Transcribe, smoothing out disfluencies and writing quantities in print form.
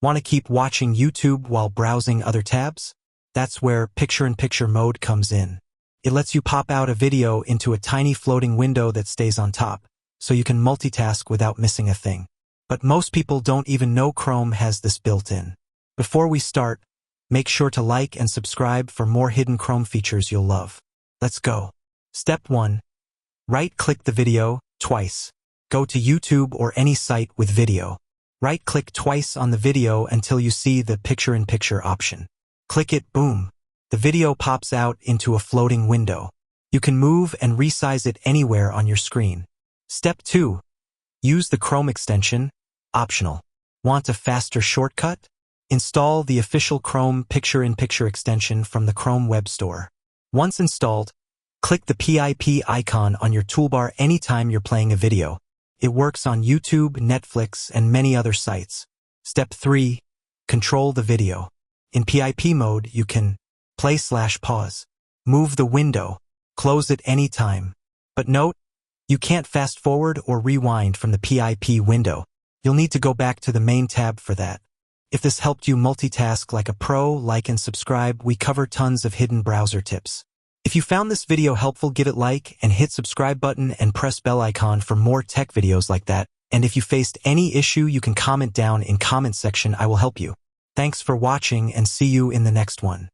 Want to keep watching YouTube while browsing other tabs? That's where picture-in-picture mode comes in. It lets you pop out a video into a tiny floating window that stays on top, so you can multitask without missing a thing. But most people don't even know Chrome has this built in. Before we start, make sure to like and subscribe for more hidden Chrome features you'll love. Let's go. Step 1. Right-click the video twice. Go to YouTube or any site with video. Right-click twice on the video until you see the picture-in-picture option. Click it, boom. The video pops out into a floating window. You can move and resize it anywhere on your screen. Step 2. Use the Chrome extension, optional. Want a faster shortcut? Install the official Chrome picture-in-picture extension from the Chrome Web Store. Once installed, click the PIP icon on your toolbar anytime you're playing a video. It works on YouTube, Netflix, and many other sites. Step 3. Control the video. In PIP mode, you can play/pause, move the window, close it anytime. But note, you can't fast forward or rewind from the PIP window. You'll need to go back to the main tab for that. If this helped you multitask like a pro, like and subscribe. We cover tons of hidden browser tips. If you found this video helpful, give it like and hit subscribe button and press bell icon for more tech videos like that. And if you faced any issue, you can comment down in comment section. I will help you. Thanks for watching and see you in the next one.